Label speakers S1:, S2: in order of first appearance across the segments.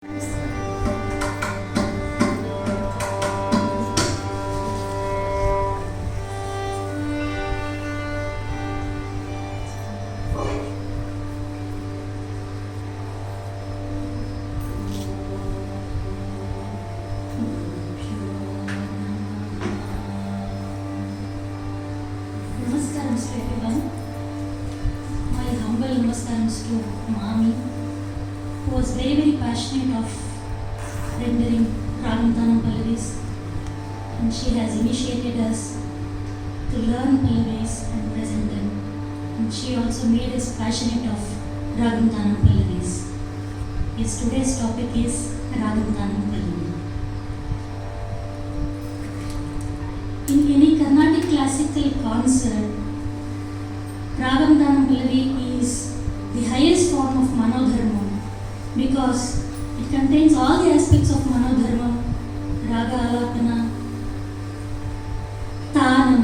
S1: Namaskars to everyone. My humble namaskars to Mami, who was very passionate of rendering Ragam Tanam Pallavis, and she has initiated us to learn Pallavis and present them. And she also made us passionate of Ragam Tanam Pallavis. Yes, today's topic is Ragam Tanam Pallavi. In any Carnatic classical concert, Ragam Tanam Pallavi is the highest form of Manodharma because it contains all the aspects of Manodharma: Raga Alapana, Tanam,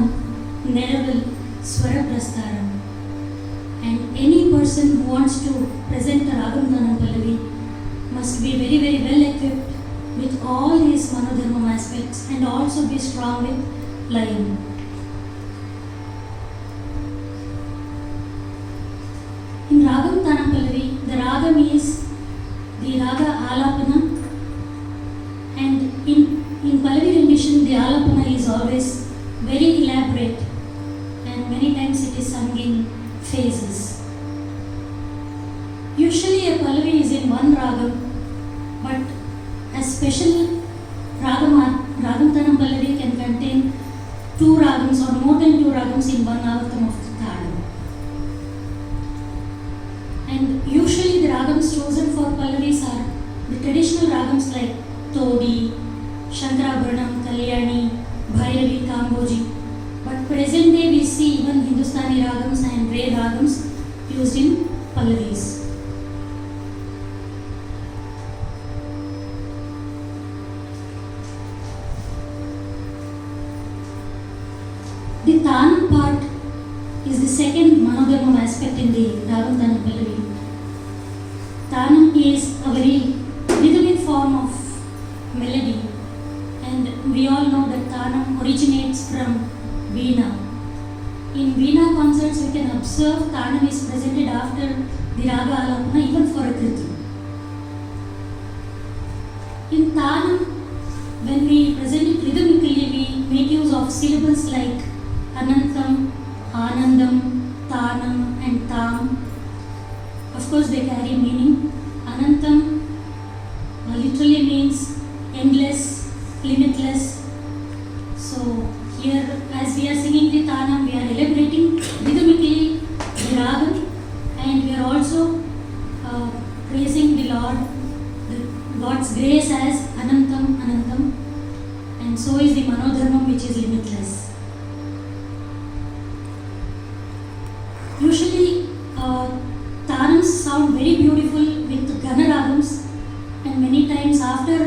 S1: Neraval, Swara Prastaram. And any person who wants to present a Ragam Tanam Pallavi must be very well equipped with all these Manodharma aspects and also be strong with Layam. In Ragam Tanam Pallavi, the Ragam is the Raga Alapana, and in Pallavi rendition, the Alapana is always very elaborate and many times it is sung in phases. Usually a Pallavi is in one Ragam, but a special Ragam Tanam Pallavi can contain two Ragams or more than two Ragams in one Avartam of the Tanam. And usually the Ragams chosen for Pallavis are the traditional Ragams like Todi, Shankarabharanam, Kalyani, Bhairavi, Kamboji. But present day we see even Hindustani Ragams and rare Ragams used in Pallavis. The Tanam part is the second Manodharma aspect in the Ragam Tanam Pallavi. Tanam is a very rhythmic form of melody, and we all know that Tanam originates from Veena. In Veena concerts we can observe Tanam is presented after the Raga Alapana even for a Kriti. In Tanam, when we present it rhythmically, we make use of syllables like Anantam, Anandam, Tanam and Tam. Of course they carry meaning. Anantam literally means endless, limitless. So here as we are singing the Tanam, we are elaborating rhythmically the Ragam, and we are also praising the Lord, God's grace as Anantam, Anantam, and so is the Manodharmam, which is limitless. Usually, Tanams sound very beautiful with Gana Ragams, and many times after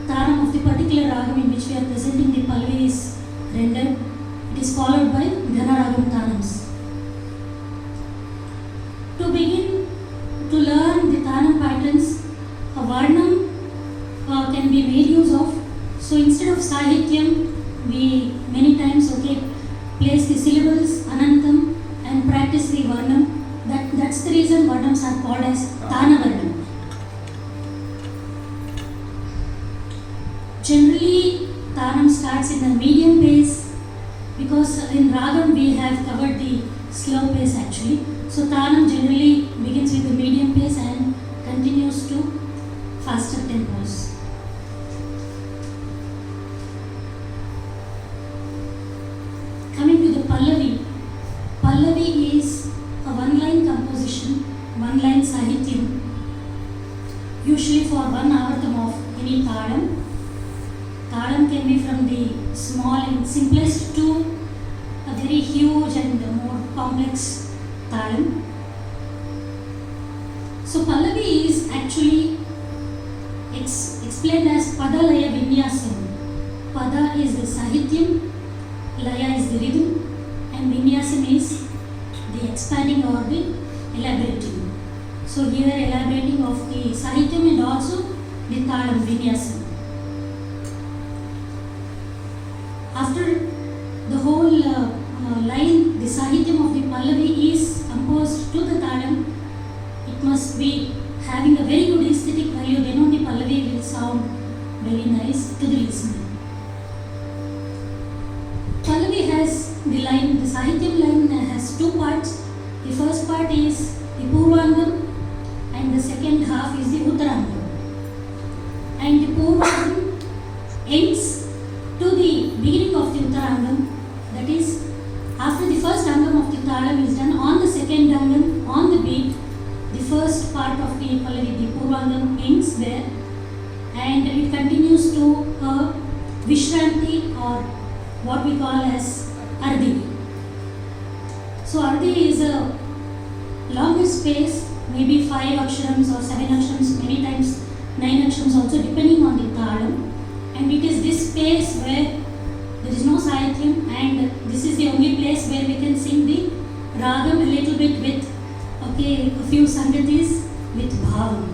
S1: Tanam of the particular Ragam in which we are presenting the Pallavi is rendered, it is followed by Gana Ragam Tanams. To begin to learn the Tanam patterns, a Varnam can be made use of. So instead of Sahityam, we many times place the syllables Anantam and practice the Varnam. That's the reason Varnams are called as Tana Varnam. Generally, Tanam starts in a medium pace because in Ragam we have covered the slow pace actually. So Tanam generally begins with the medium pace and continues to faster tempos. Coming to the Pallavi. Pallavi is a one-line composition, one-line Sahityam, usually for one avartam of any Tadam. Tadam can be from the small and simplest to a very huge and more complex Tadam. So Pallavi is actually explained as Pada Laya Vinyasam. Pada is the Sahityam, Laya is the rhythm, and Vinyasam is the expanding or the elaborating. So here elaborating of the Sahityam and also Talam Vinyasam. After the whole line, the Sahityam of the Pallavi is composed to the Talam. It must be having a very good aesthetic value, then only Pallavi will sound very nice to the listener. Pallavi has the line, the Sahityam line has two parts. The first part is the Purvangam and the second half is the Uttarangam. And the Purvangam ends to the beginning of the Uttarangam, that is, after the first Angam of the Talam is done, on the second Angam, on the beat, the first part of the Pallavi, the Purvangam, ends there and it continues to a Vishranti or what we call as Ardhi. So Ardhi is a longer space, maybe 5 aksharams or 7 aksharams, many times 9 aksharams also, depending on the Talam. And it is this space where there is no Sahityam, and this is the only place where we can sing the Ragam a little bit with a few Sangatis with Bhavam.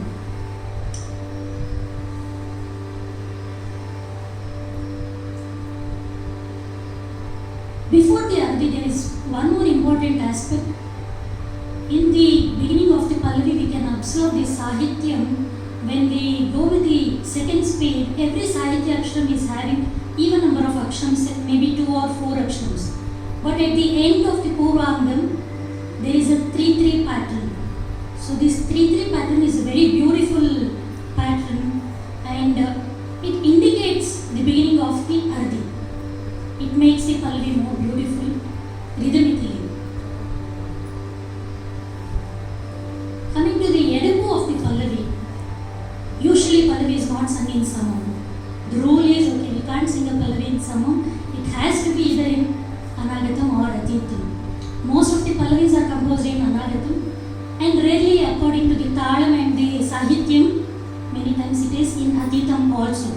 S1: Before the Ardhi, there is one more important aspect. In the beginning of the Pallavi, we can observe the Sahityam. When we go with the second speed, every Sahitya Aksharam is having even number of Aksharams, maybe 2 or 4 Aksharams. But at the end of the Purvangam, there is a 3-3 pattern. So this 3-3 pattern is a very beautiful pattern, and it indicates the beginning of the Ardhi. It makes the Pallavi more beautiful rhythmically. Coming to the Edapu of the Pallavi, usually Pallavi is not sung in Samam. The rule is, we can't sing a Pallavi in Samam. It has to be either in Anagatam or Atitam. Most of the Pallavis are composed in Anagatam, and rarely according to the Talam and the Sahityam, many times it is in Atitam also.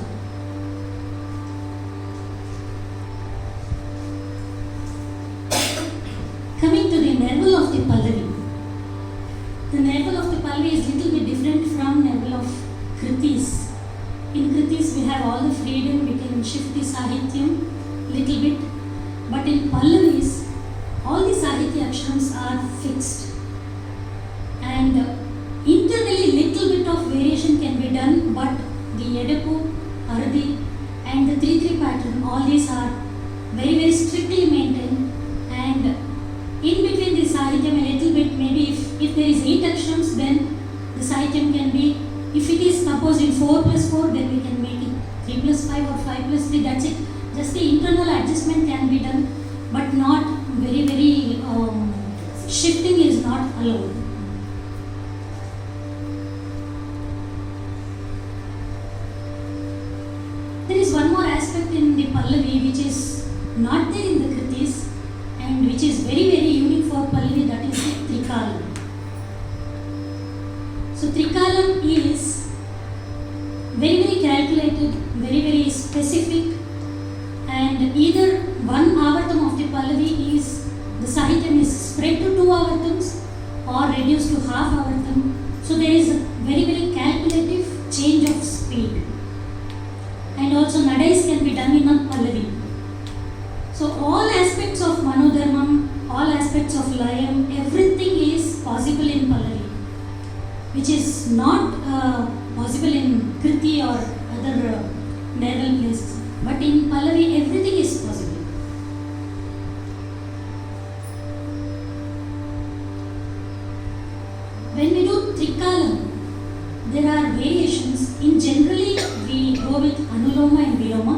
S1: Coming to the Nerval of the Pallavi. The Nerval of the Pallavi is little bit different from Nerval of Kritis. In Kritis we have all the freedom, we can shift the Sahityam little bit, but in Pallavis all the Sahitya Aksharams are fixed, and internally little bit of variation can be done, but the Edapu, Ardhi and the 3-3 pattern, all these are very very strictly maintained, and in between the Sahityam a little bit, maybe if there is 8 Aksharams, then the Sahityam can be, if it is composed in 4+4, then we can make it 3+5 or 5+3, that's it. Just the internal adjustment can be done, but not very shifting is not allowed. There is one more aspect in the Pallavi which is not there in the Kritis and which is very very unique for Pallavi, that is the Trikalam. So Trikalam is very very calculated, very very specific, and either one avartam of the Pallavi is, the Sahityam is spread to 2 avartams or reduced to half avartam. So there is a very very calculative change of speed, and also nadais can be done in a Pallavi. So all aspects of Manodharmam, all aspects of Layam, everything is possible in Pallavi, which is not possible in Kriti or other Nerval places. But in Pallavi, everything is possible. When we do Trikalam, there are variations. In generally, we go with Anuloma and Viloma.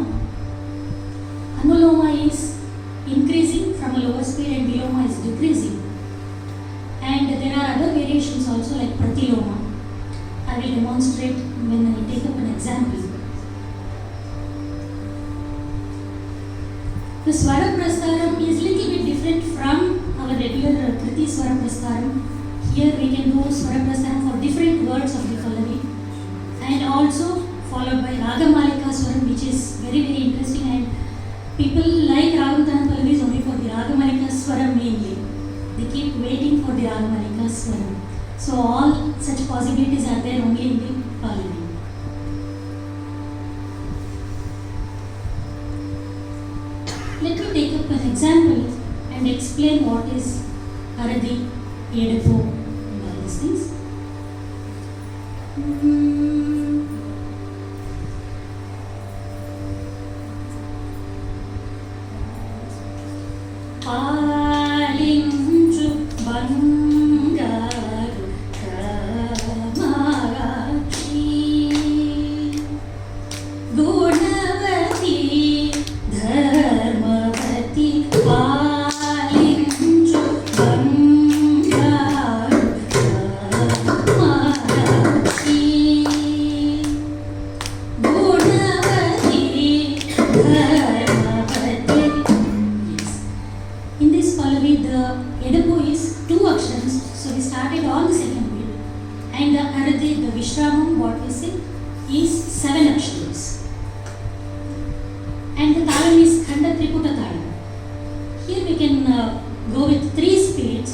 S1: Anuloma is increasing from a lower speed and Viloma is decreasing. And there are other variations also like Pratiloma. I will demonstrate when I take up an example. The Swara Prastaram is little bit different from our regular Kriti Swara Prastaram. Here we can do Swara Prastaram for different words of the Pallavi, and also followed by Ragamalika Swaram, which is very very interesting, and people like Ragam Tanam Pallavis only for the Ragamalika Swaram mainly. They keep waiting for the Ragamalika Swaram. So all such possibilities are there only in the Pallavi. Let me take up an example and explain what is Aradi, Edepo and all these things. Palinju bangaru kamarachi gunavati dharmavati palinju bangaru kamarachi gunavati dharmavati. In this Pallavi, the Edepo is 2 actions, so we started on the second beat. And the Aradi, the Vishramam, what we say, is 7 actions. And the Talam is Khanda Triputa Talam. Here we can go with 3 speeds.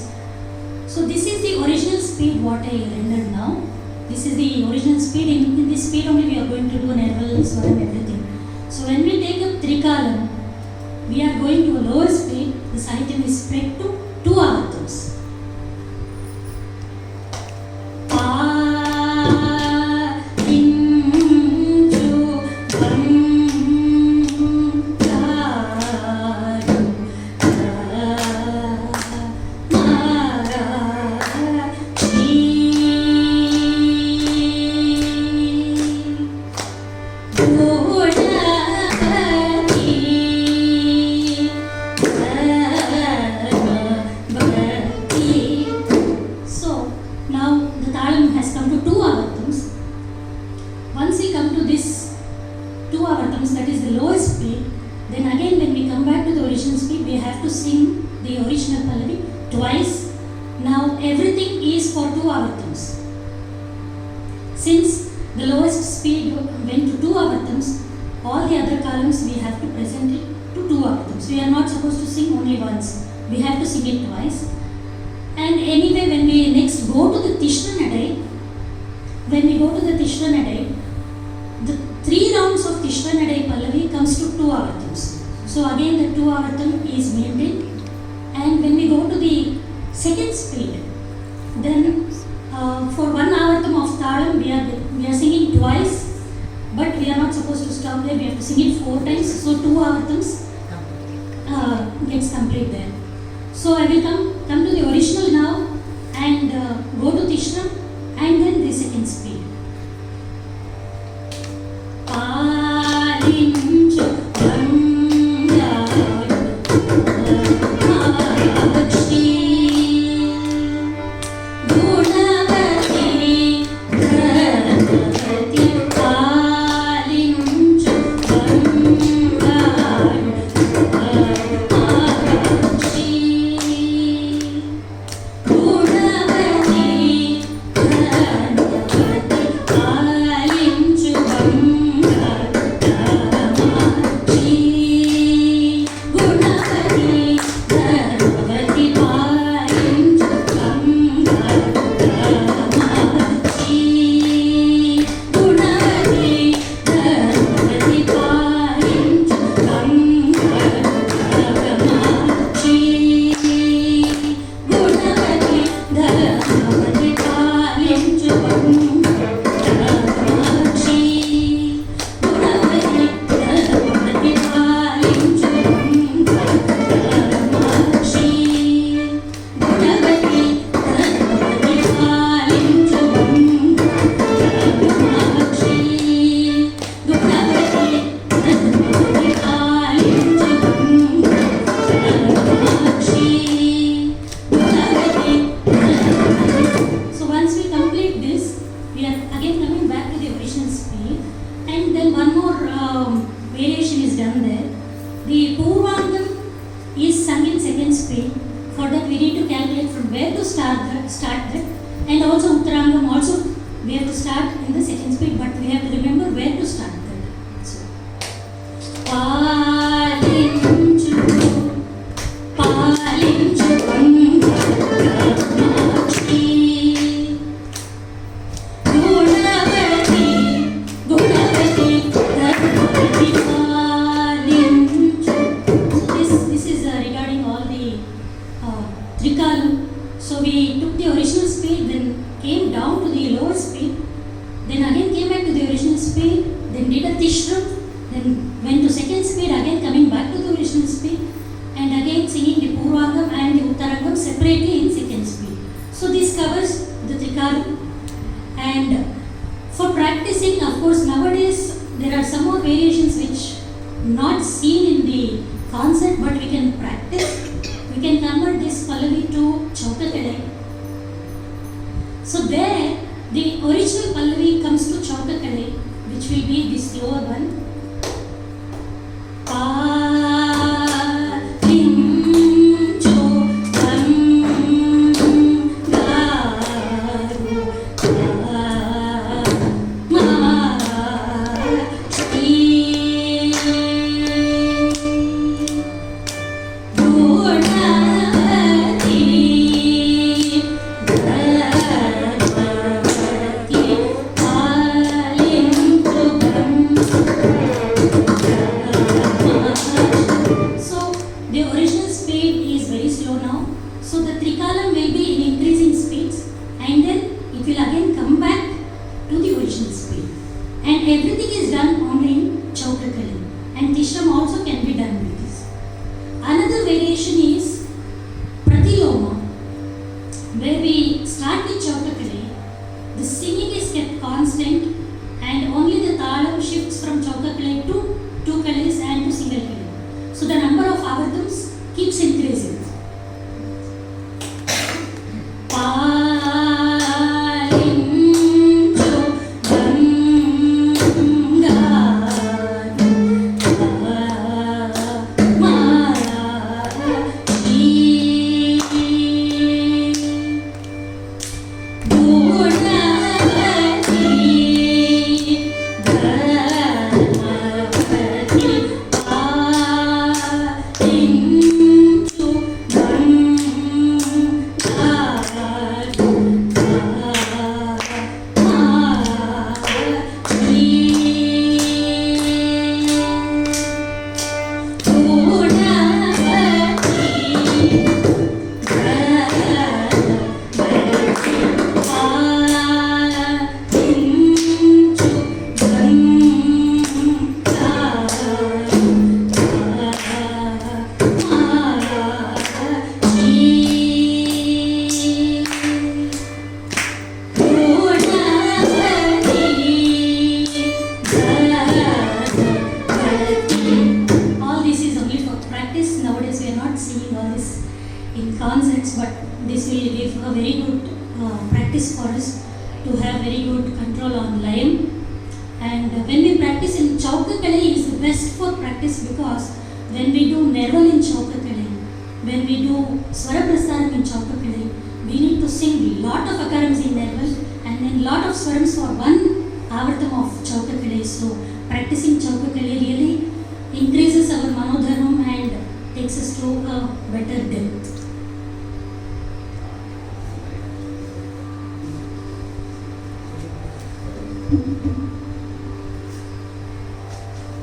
S1: So this is the original speed what I rendered now. This is the original speed. In this speed only we are going to do nerval, swaram, everything. So when we take up Trikalam, we are going to a lower speed. This item is spread to 2 avartams. Since the lowest speed went to 2 avartams, all the other columns we have to present it to 2 avartams. We are not supposed to sing only once. We have to sing it twice. And anyway, when we next go to the Tishra Nadai, the 3 rounds of Tishra Nadai Pallavi comes to 2 avartams. So again the 2 avartam is maintained. And when we go to the second speed, then for 1 avartam of Talam we are singing twice, but we are not supposed to stop there. We have to sing it 4 times. So 2 avartams gets complete there. So I will come to the original now and go to Tishra and then the second speed. Palinju start that, and also Uttarangam also we have to start in the second speed, but we have to remember where to start that. So, Palinchu Vangamakshi Gunavati Palinchu. So this Tishram, then went to second speed, again coming back to the original speed, and again singing the Purvangam and the Uttarangam separately in second speed. So this covers the Trikalam. And for practicing, of course, nowadays there are some more variations which not seen in the concert, but we can practice. We can convert this Pallavi to Chaukakadai. So there, the original Pallavi comes to Chaukakadai, which will be the slower one.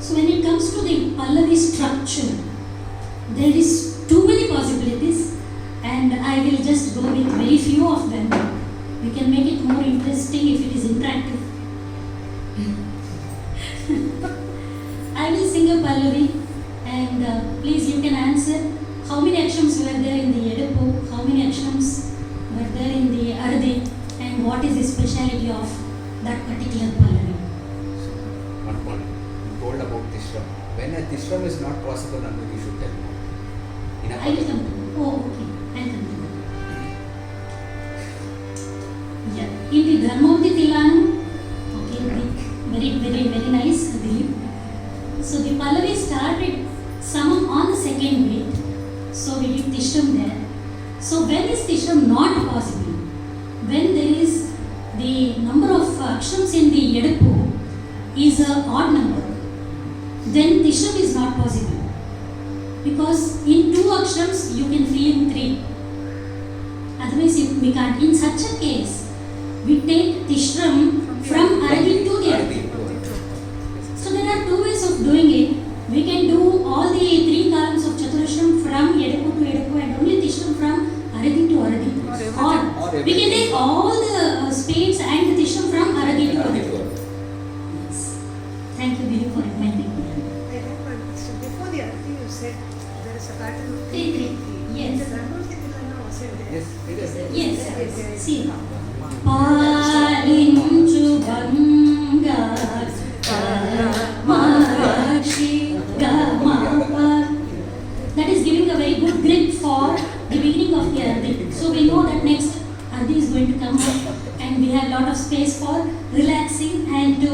S1: So when it comes to the Pallavi structure, there is too many possibilities, and I will just go with very few of them. We can make it more interesting if it is interactive. I will sing a Pallavi, and please you can answer how many akshams were there in the Yedapu, how many akshams were there in the Ardi, and what is the speciality of that particular Pallavi.
S2: One point, you told about Tishram. When a Tishram is not possible, you should tell me.
S1: I will come to that. Oh, okay. I will come to that. Yeah. In the Dharmavati Tilanam, okay, very nice, I believe. So the Pallavi started Samam on the second beat. So we did Tishram there. So when is Tishram not possible? When there is the number of akshams in the Yedapu is an odd number, then Tishram is not possible. Because in 2 akshams you can fill in 3. Otherwise we can't. In such a case, we take Tishram from Aradi to the Aradi. So there are 2 ways of doing it. We can do all the 3 columns of Chaturashram from Yedapu to Yedapu and only Tishram from Aradi to Aradi. Or we can take all the spades and the Tishram from Aradi to Aradi. Yes. Thank you, Billy, for reminding me.
S3: I have one question. Before the other thing you said there is a pattern of
S1: 3-3. Yes.
S3: The Ragam Thirukana was in there.
S2: Yes, it is.
S1: Yes. See. పాలించు బంగారు Kamakshi గమప. That is giving a very good grip for the beginning of the Ardi. So we know that next Ardi is going to come up and we have lot of space for relaxing and to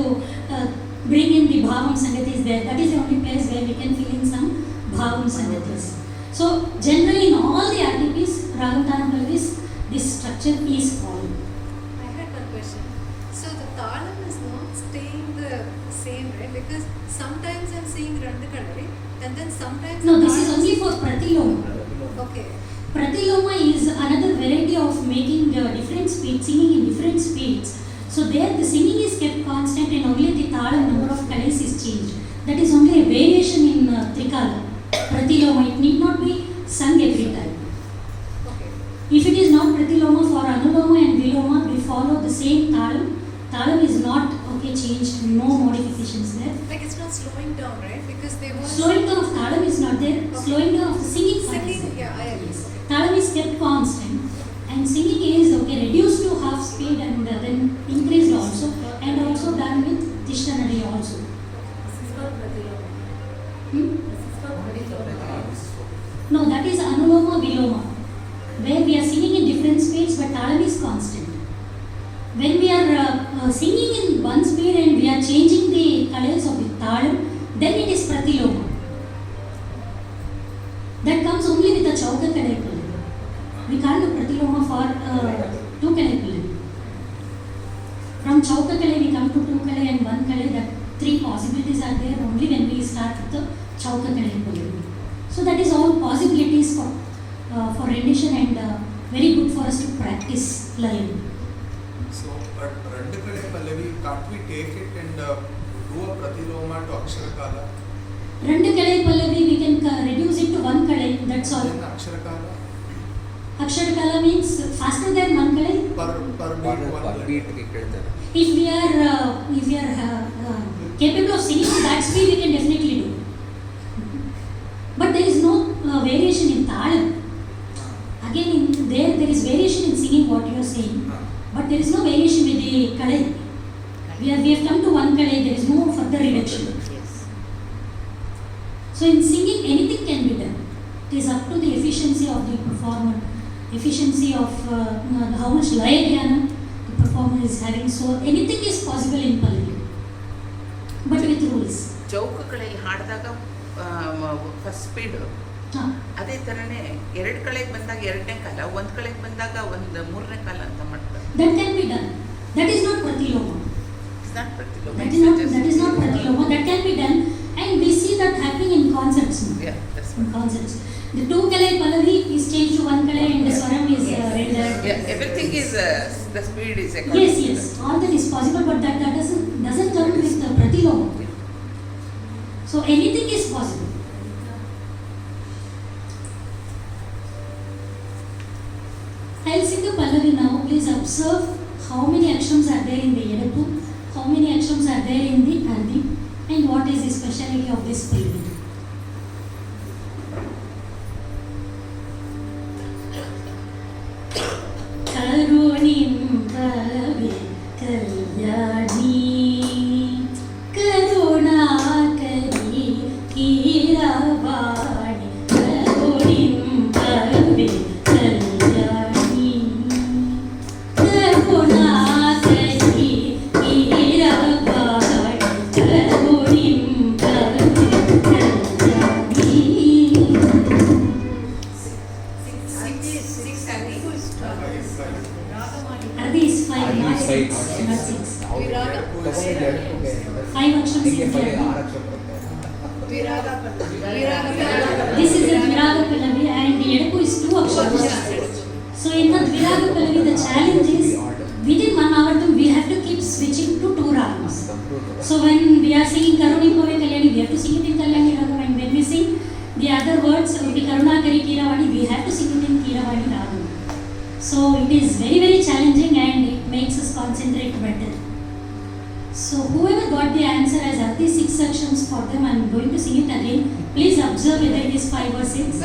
S1: bring in the Bhavam Sangatis there. That is the only place where we can fill in some Bhavam Sangatis. So generally in all the RTPs, Ragam Tanam Pallavis, this structure is followed.
S4: I had one question. So the talam is not staying the same, right? Because sometimes I'm seeing Randakalai and then sometimes.
S1: No, this is only for Pratiloma.
S4: Okay.
S1: Pratiloma is another variety of making different speeds, singing in different speeds. So there the singing is kept constant and only the talam number of kalais is changed. That is only a variation in Trikala. Pratiloma, it need not be sung every time.
S4: Okay.
S1: If it is not Pratiloma, for Anuloma and Viloma, we follow the same talam. Talam is not changed, no modifications there.
S4: Like it's not slowing down, right? Because they were
S1: Slowing down of talam is not there.
S4: Okay.
S1: Slowing down of the singing part is
S4: singing.
S1: there.
S4: Yeah, I agree.
S1: Talam is kept constant and singing is reduced to half speed and then increased also and also done with Tishtanari also. Hmm? No, that is Anuloma Viloma, where we are singing in different speeds but talam is constant. When we are singing in one speed and we are changing the colors of the talam, then it is Pratiloma. That comes only with a Chauka Kalai. We can't do Pratiloma for 2 Kalai. From Chauka Kalai we come to 2 Kalai and 1 Kalai. That 3 possibilities are there only when we start with the Chauka Kalai. So that is all possibilities for rendition and very good for us to practice live.
S5: So, but Randakale Pallavi, can't we take it and do a Pratiloma to Aksharakala?
S1: Randakalai Pallavi we can reduce it to 1 Kalai, that's all.
S5: Then Aksharakala?
S1: Aksharakala means faster than 1 Kalai.
S5: Per beat one
S2: beat
S5: line.
S2: we ಕೇಳ್ತಾರೆ.
S1: If we are capable of singing to that speed, we can definitely do. But there is no variation in talam. Again, there is variation in singing what you are saying, but there is no variation with the kalai. We have come to 1 kalai. There is no further reduction. So in singing, anything can be done. It is up to the efficiency of the performer, efficiency of how much laya dhyana the performer is having. So anything is possible in Pallavi, but with rules.
S6: ಚೌಕಗಳಲ್ಲಿ ಹಾಡಿದಾಗ first speed ಅದೇ ಥರನೇ 2 ಕಳೆಗೆ ಬಂದಾಗ 2ನೇ ಕಾಲ, 1 ಕಳೆಗೆ ಬಂದಾಗ 3ನೇ ಕಾಲ ಅಂತ ಮಾಡ್ತಾರೆ.
S1: That can be done. That is not Pratiloma.
S6: It's not Pratiloma.
S1: That is not Pratiloma. That can be done, and we see that happening in concerts.
S6: Yeah, that's
S1: In
S6: what.
S1: concerts, the 2 kalai Pallavi is changed to 1 kalai and the swaram is rendered.
S6: Yeah, everything is the speed is according
S1: Yes,
S6: to
S1: yes, all that is possible, but that doesn't come with the Pratiloma. So anything is possible. I'll sing the Pallavi now. Please observe how many akshams are there in the Yedapu, how many akshams are there in the Ardi, and what is the speciality of this Pallavi. Karunim-pave kalyani, karunakari kiravani, karunim-pave kalyani, karunakari kiravani, karunim-pave kalyani. Ardi is 5, not 6. Not 6. 5 akshams
S2: ಹಿಂಗೆ
S1: in
S2: 5
S1: Ardi.
S2: 6 ಅಕ್ಷರ ಬರ್ತದೆ.
S3: Viraga Pallavi.
S1: This is a Viraga Pallavi and the Yedapu is 2 akshams. So in the Viraga Pallavi, the challenge is within 1 hour we have to keep switching to 2 ragas. So when we are singing Karunipave Kalyani, we have to sing it in Kalyani Ragam, and when we sing the other words, the Karunakari Kiravani, we have to sing it in Kiravani Ragam. So it is very, very challenging and it makes us concentrate better. So whoever got the answer as Arti observe whether it is 5 or 6.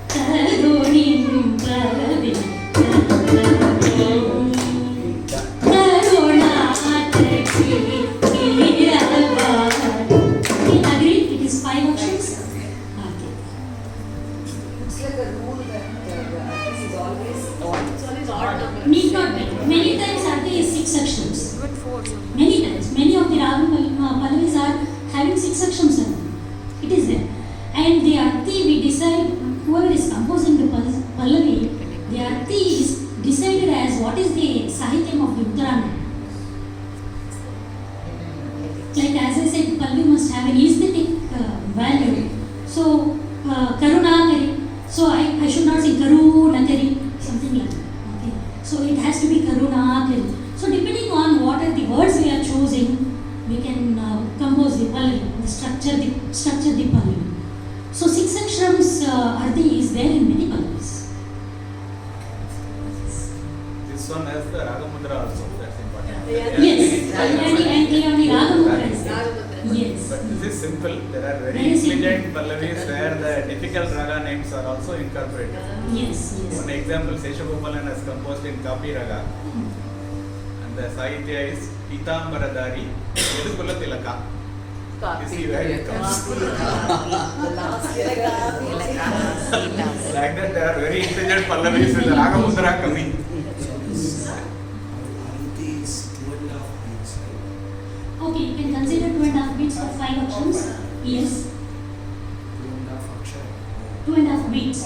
S1: Karunim Pallavi, Karunataki Kirava. Agree? It is 5 options. Okay.
S7: It's like a rule that this is always odd.
S4: It's always odd number.
S1: Need not be. Many times Arti is 6 sections.
S4: Good 4.
S1: Many times. Many of the Ragam Pallavis are having 6 sections. It is there. And the Arti, we decide, whoever is composing the Pallavi, the Arti is decided as what is the Sahityam of the Uttaranga. Like as I said, Pallavi must have an aesthetic value. So, Karunakari. So, I should not say Karunakari, something like that. Okay. So, it has to be Karunakari. So, depending on what are the words we are choosing, we can compose the Pallavi, structure the Pallavi. So, 6 aksharams Arti is there in many Pallavis.
S5: This one has the Ragamudra also, that's important.
S1: Yes, Kalyani and Kirani Ragamudra is there.
S4: Ragamudra.
S1: Yes.
S5: But this is simple. There are very
S1: Very simple.
S5: intelligent Pallavis where the difficult raga names are also incorporated.
S1: Yes, yes.
S5: One example, Seshagopalan has composed in Kapi Raga, and the Sahitya is Pitambaradari Yedukula Tilaka. You see where it comes.
S7: The last
S5: Like that, there are very intelligent Pallavis with the Ragamudra coming.
S1: Okay, you can consider 2.5 beats for 5 actions. Yes. 2.5 beats.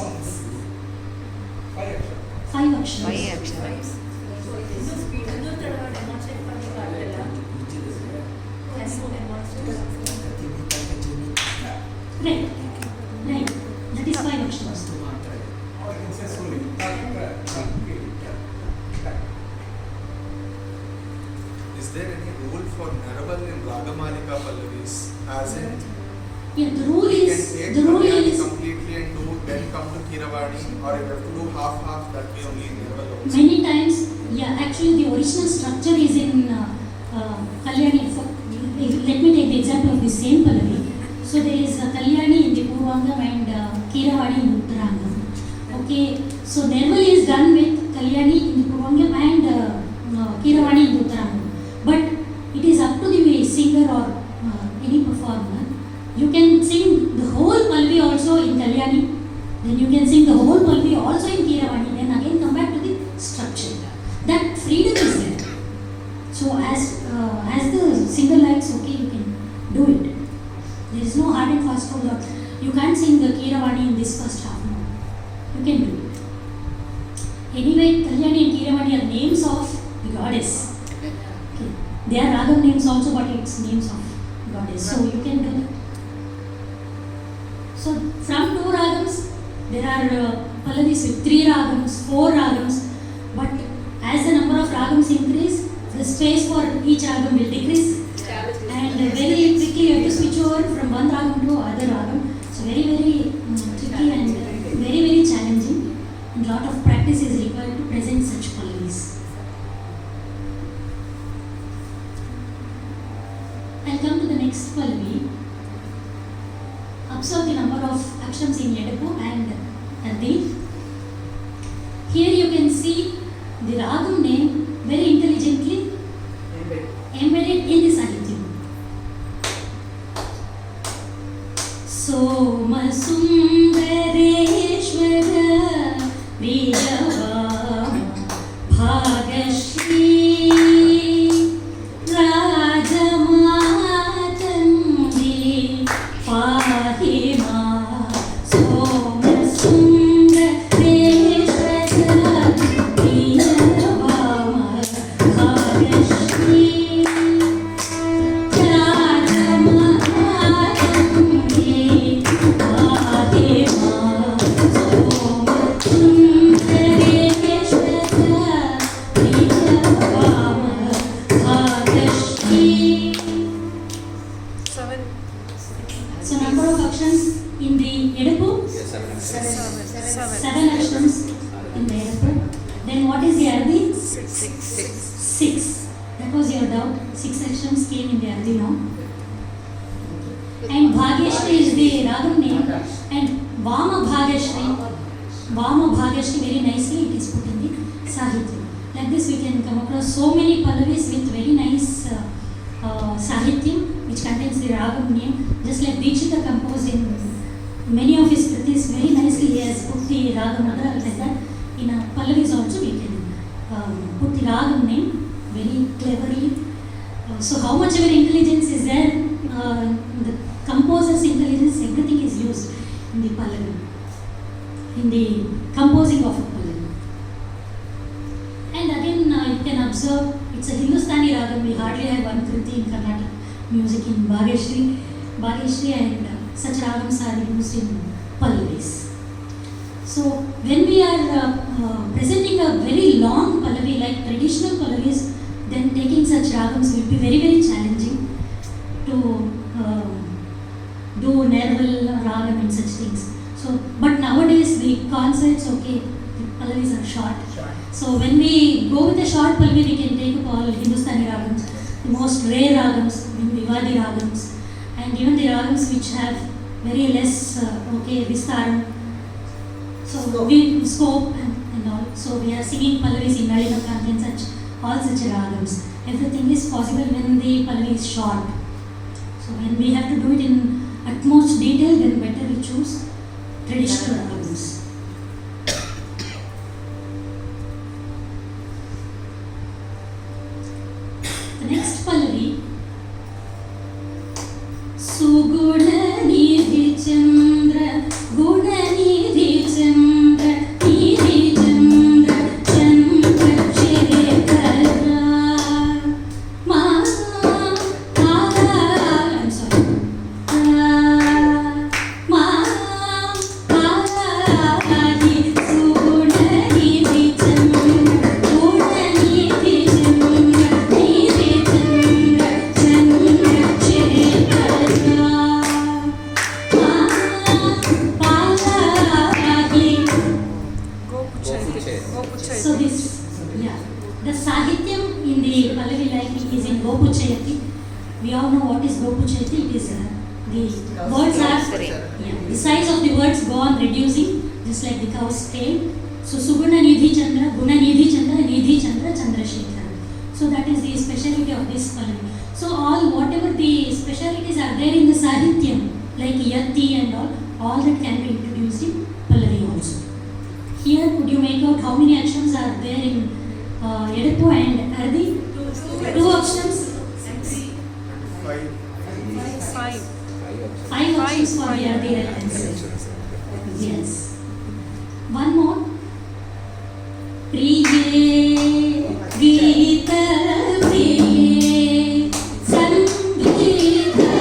S1: 5 actions. Right. Right. That is 5 actions.
S5: Is there any rule for Narabal in Ragamalika Pallavis? As in,
S1: Yeah, the rule
S5: we can
S1: is
S5: take
S1: the rule
S5: Kalyani
S1: is
S5: completely and then come to Kiravani, or you have to do half that way only in Narabal also.
S1: many times. Yeah, actually the original structure is in Kalyani. Let me take the example of the same Pallavi. So there is Kalyani in the Purvangam and Kiravani in Uttarangam. Okay, so Nirmal is done with Kalyani in the Purvangam and Kiravani in Uttarangam. But it is up to the singer or any performer. You can sing the whole Pallavi also in Kalyani, then you can sing the whole Pallavi also in Kiravani, then again come back to the structure. That freedom is there. So as the singer likes, okay, you can do it. There is no hard and fast rule that you can't sing the Kiravani in this first half. No, you can do it. Anyway, Kalyani and Kiravani are names of the goddess. Okay. They are Ragam names also, but it's names of goddess. So you can do that. So from 2 Ragams, there are Pallavis with 3 Ragams, 4 Ragams. But as the number of Ragams increase, the space for each Ragam will decrease. And very quickly you have to switch over from one Ragam to other Ragam. So very tricky and very challenging. And lot of practice is required to present such Pallavis. I'll come to the next Pallavi. Observe the number of actions in Yedapu and Adi. Here you can see the Ragam name very intelligently embedded in the Sahityam. Suma Sundareshwara Vijava Bhagashri Rajamatandi Pahima Soma Sundareshwara Vijava Bhagashri So number of actions in the Yedapu?
S2: Yes, 7.
S1: 7 actions in the Yedapu. Then what is the Ardi? 6. That was your doubt. 6 actions came in the Ardi now. And Bhagyashri Bhagashri is the Ragam name, and Vama Bhagashri very nicely it is put in the Sahityam. Like this we can come across so many Pallavis with very nice Sahityam which contains the Ragam name, just like Dikshita composed in many of his kritis very nicely. He has put the Ragam mudra like that. In Pallavis also we can put the Ragam name very cleverly. So how much ever intelligence is there, the composer's intelligence, everything is used in the Pallavi, in the composing of a Pallavi. And again you can observe it's a Hindustani Ragam. We hardly have one kriti in Carnatic music in Bhagashri and such Ragams are used in Pallavis. So when we are presenting a very long Pallavi like traditional Pallavis, then taking such Ragams will be very, very challenging to do Nerval Ragam and such things. So, but nowadays the concerts, okay, the Pallavis are short. So when we go with a short Pallavi, we can take up all Hindustani Ragams, the most rare Ragams, Vivadi Ragams, and even the Ragams which have very less, Vistaram. So we scope and all. So we are singing Pallavis in Nalinakanti and such, all such Ragams. Everything is possible when the Pallavi is short. So when we have to do it in utmost detail, then better we choose traditional Ragams. The next Pallavi, Suguna Nidhi Chandra, Guna Nidhi Chandra, Nidhi Chandra, Chandra Shekhara, I'm sorry. Suguna Nidhi Chandra, Guna Nidhi Chandra, Nidhi Chandra, Chandra Shekhara. So this, the Sahityam in the Pallavi like is in Gopuchayati. We all know what is Gopuchayati. It is the words are, the size of the words go on reducing, just like the cow's tail. So Suguna Nidhi Chandra, Guna Nidhi Chandra, Nidhi Chandra, Chandrasekhara. So that is the speciality of this Pallavi. So whatever the specialities are there in the Sahityam, like Yati and all that can be introduced in Pallavi also. Here, could you make out how many actions are there in Edappu and Ardi? Two actions. Five actions for the Ardi, I can say. Yes. One more. Priye Geeta Priye Sangeeta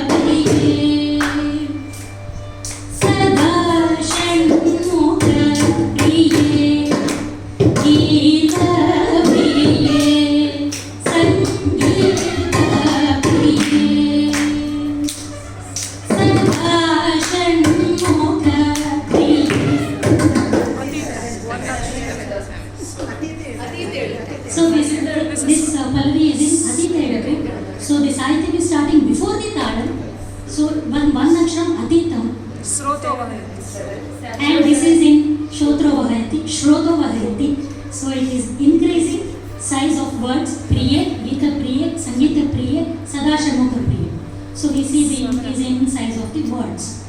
S1: Priye Sada Shanmukha Priye Geeta Priye Sangeeta Priye Sada Shanmukha Priye. So this Pallavi is in Adita Edappu. So the Sahityam is starting before the Talam. So one aksham Aditam. And this is in Shrotovahayati. So it is increasing size of words. Priye, Gita Priye, Sangita Priye, Sadashamukha Priye. So we see the increase in size of the words.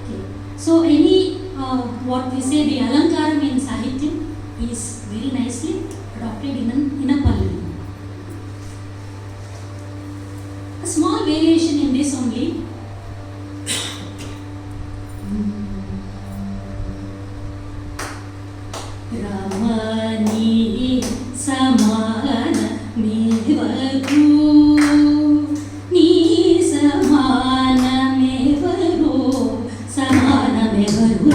S1: Okay. So any what we say the Alankaram in Sahityam is very nicely adopted in a Pallavi. A small variation in this only. Ramani Samana Mevaru Ni Samana Mevaru Samana Mevaru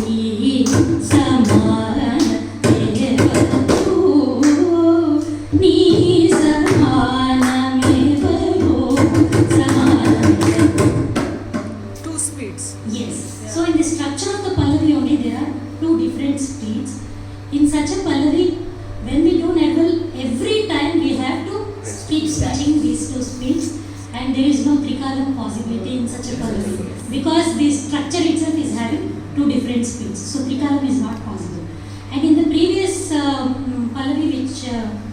S1: Ni Samana Mevaru Ni Samana Mevaru Samana there is no trikalam possibility in such a Pallavi because the structure itself is having two different speeds. So trikalam is not possible. And in the previous Pallavi which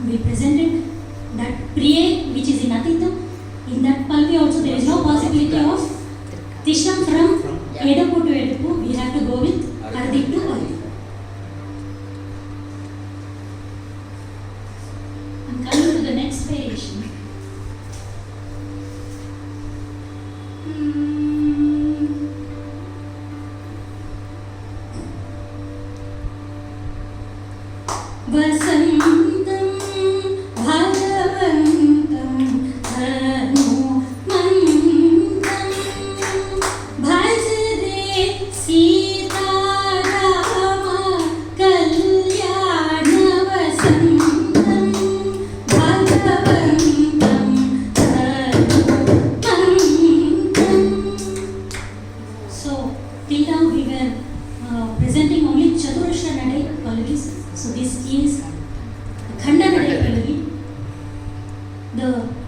S1: we presented, that Priye which is in Atitam, in that Pallavi also there is no possibility of Tishram from Edapu to Edapu. We have to go with Ardik to Ardik. I'm coming to the next variation. Vasantam Bhagavantam Hanumantam Bhajade Sita Rama Kalyana Vasantam Bhagavantam Hanumantam. So till now we were presenting only Chaturashra Nadai Pallavis. So this is Khanda Nadai Pallavi.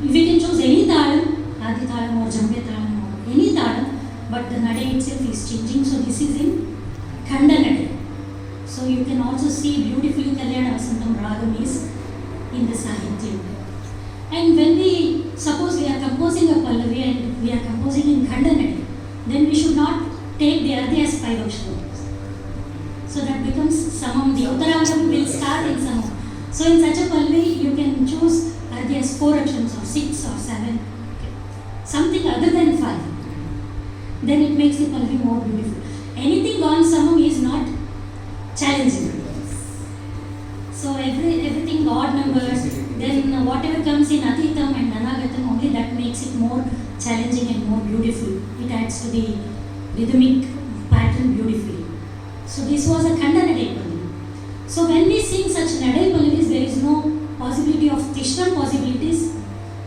S1: If you can choose any talam, Adi talam or Jambe talam or any talam, but the Nadai itself is changing. So this is in Khanda Nadai. So you can also see beautifully Kalyana Vasantam Ragam is in the Sahitya. And when we suppose we are composing a Pallavi and we are composing in Khanda Nadai, then we should not take the Adi as 5 aksharas. So that becomes Samam. The Uttarangam will start in Samam. So in such a Pallavi, you can choose Adi as 4 aksharas or 6 or 7, something other than 5. Then it makes the Pallavi more beautiful. Anything gone Samam is not challenging. So everything odd numbers, then whatever comes in Atitam and Anagatam, only that makes it more challenging and more beautiful. It adds to the rhythmic pattern beautifully. So this was a Khanda Nadai Pallavi. So when we sing such Nadai Pallavis, there is no possibility of Tishram possibilities.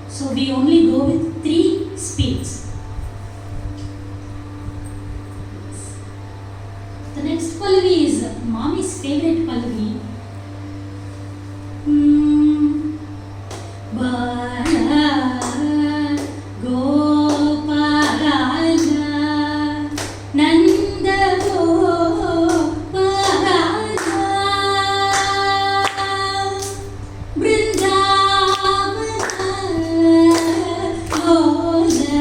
S1: So we only go with 3 speeds. The next Pallavi is Mommy's favorite Pallavi. Bala Gopala Nanda Gopala Vrindavana Lola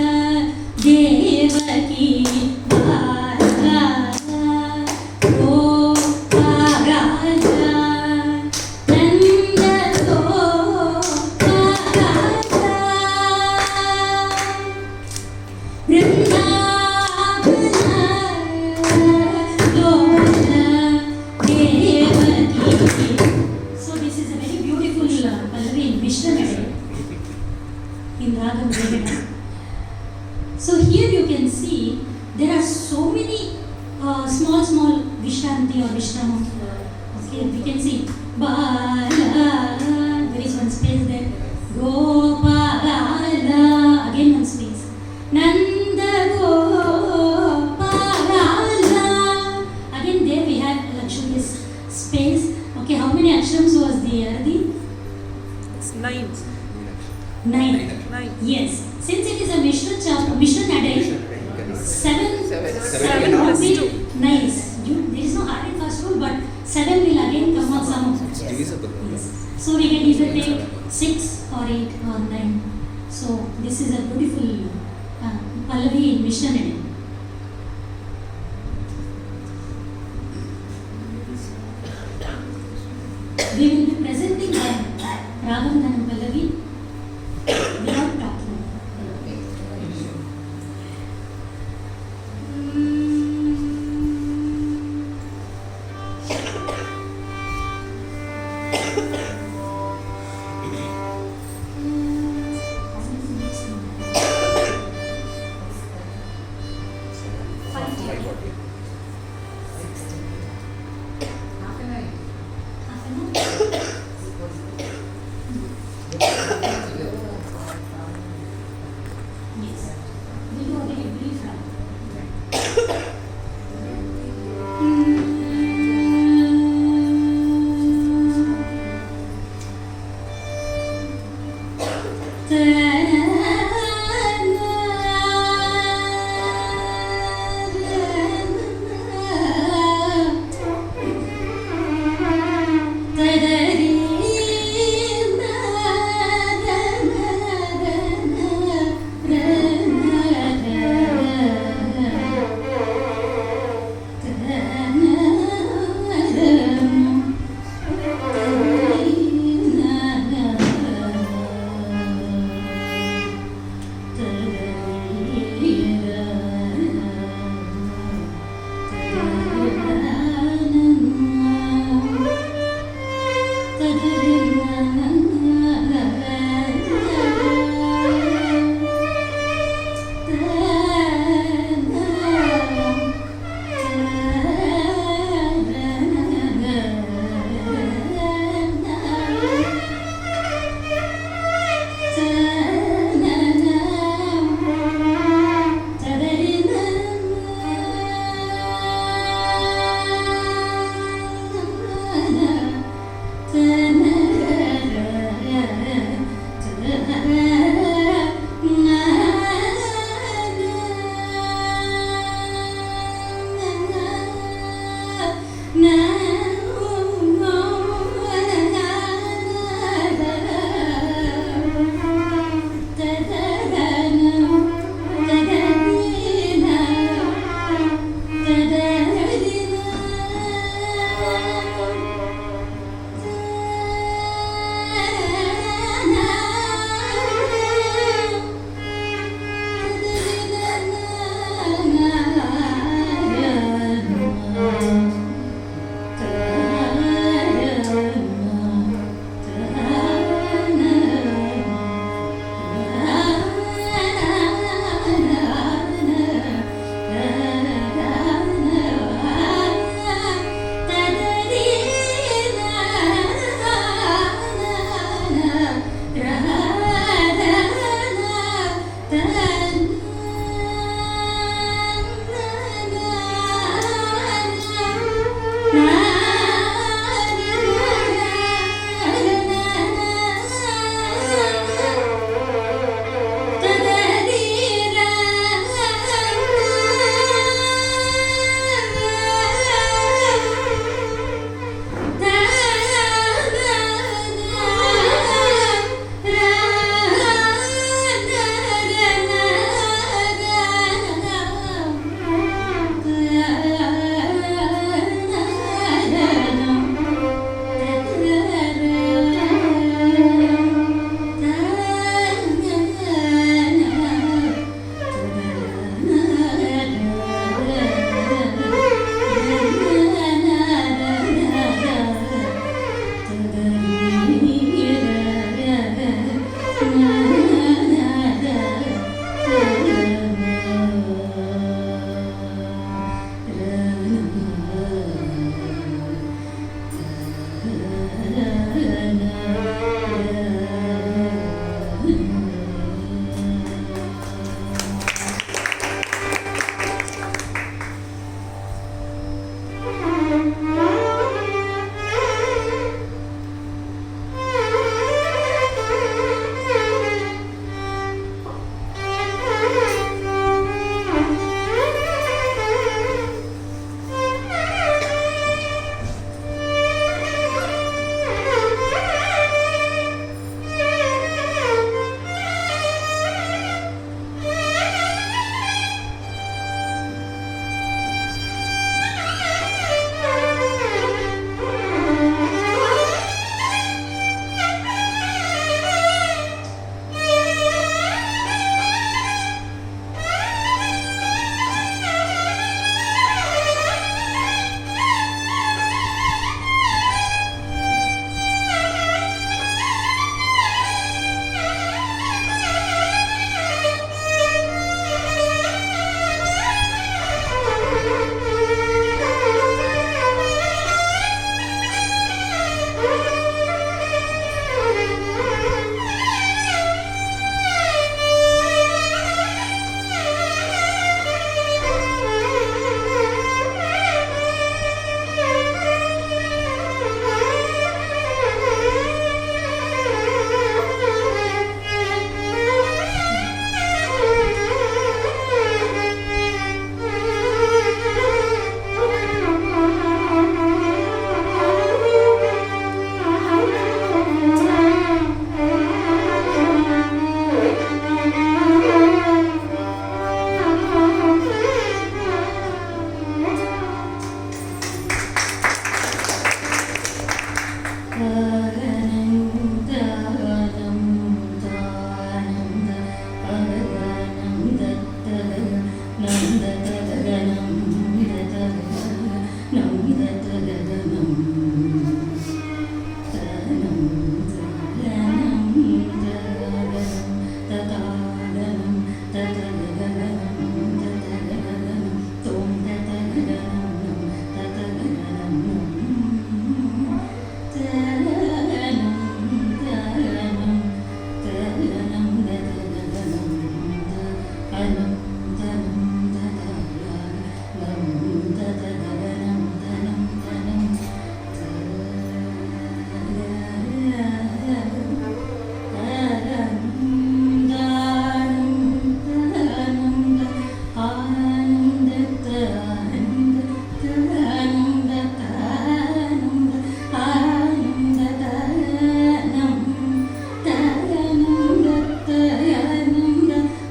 S1: Devaki Bala Gopala Nanda Gopala So this is a very beautiful Pallavi in Vishnu Nadai, in Ragam Lecdem. So here you can see there are so many small Vishranti or Vishramam. Okay, we can see Bala, there is one space there. Gopala, again one space. Nanda Gopala, again there we have a luxurious space. Okay, how many aksharams was the Aradi?
S3: It's 9.
S1: 9.
S3: 9.
S1: Yes. Since it is a Mishra Nadai, 7
S3: 7
S1: would
S3: plus
S1: be
S3: 2.
S1: nice. There is no hard and fast rule, but 7 will again come on some.
S2: Divisible.
S1: Yes. So we can either take 6 or 8 or 9. So this is a beautiful Pallavi in Vishnu Nadai. We will be presenting the Ragam Tanam Pallavi without talking.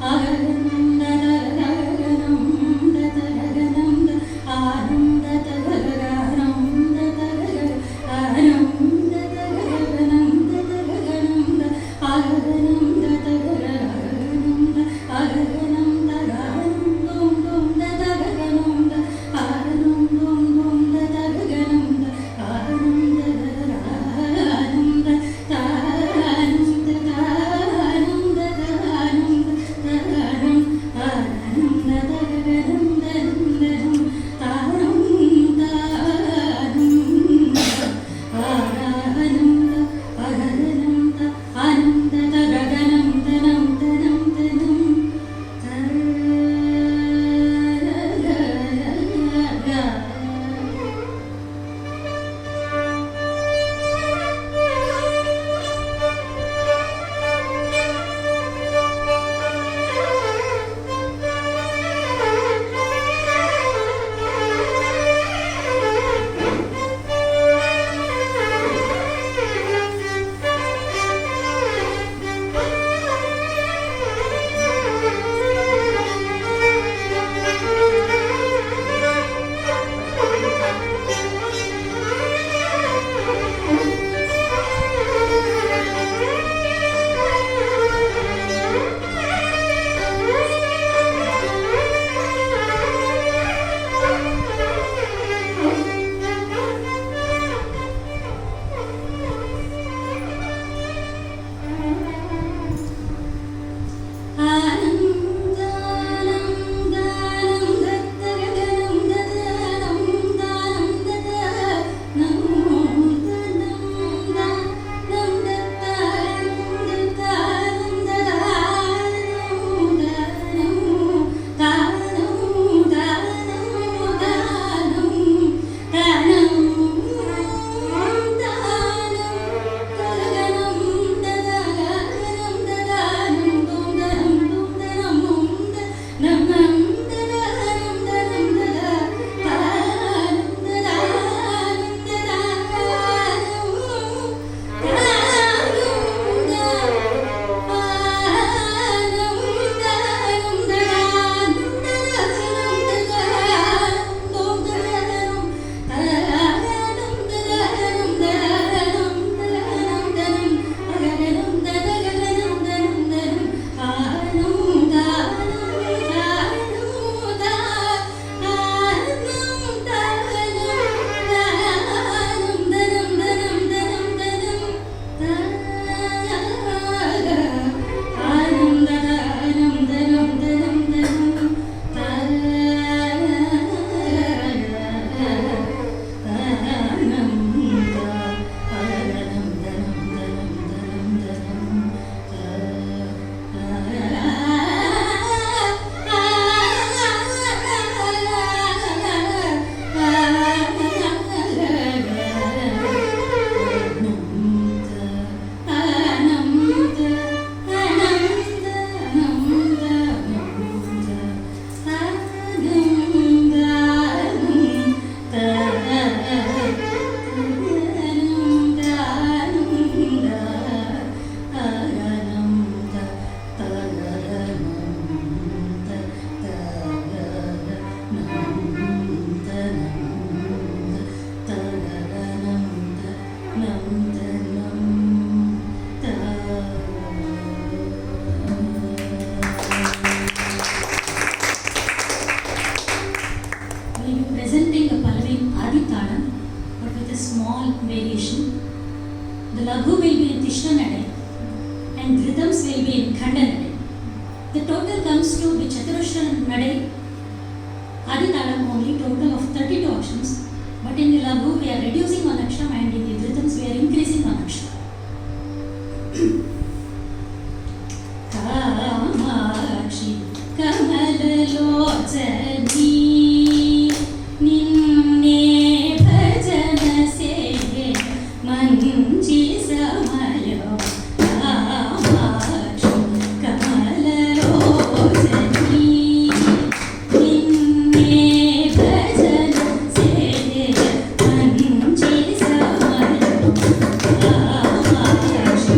S1: Ananda Mishra Nadai and rhythms will be in Khanda Nadai. The total comes to the Chaturashra Nadai, Adi Talam only, total of 32 actions. But in the Lagu we are reducing one aksham and in the rhythms we are increasing one aksham. Kamakshi Kamalalochani Ninne Bhajana Se Manji Samayo Kamakshi Kamalalochani Ninne Bhajana Se Manji Samayo Kamakshi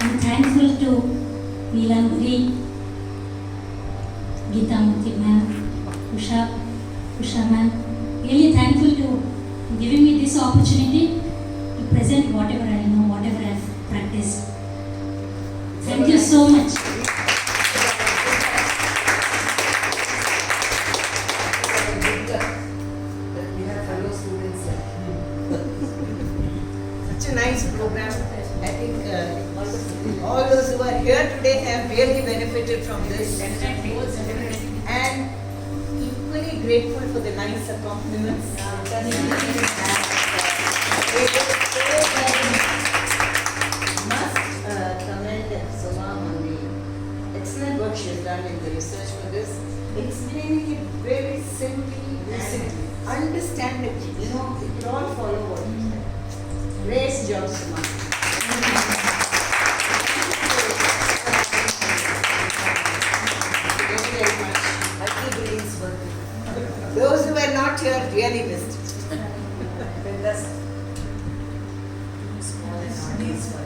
S1: I'm thankful to Neelamuri, Geeta Murthy ma'am, Usha ma'am. Really thankful to giving me this opportunity to present whatever I know, whatever I've practiced. Thank you so much.
S7: We have fellow students here.
S3: Such a nice program. I think all those who are here today have really benefited from this. And equally grateful for the nice accompaniments.
S8: Must commend Suma on the excellent work she has done in the research for this, explaining it very simply and understandably. You know, we could all follow what you said. Great job, Suma. Thank you very much.
S3: Multi-brilliance work. Those who were not here really missed it.
S7: Small and audience for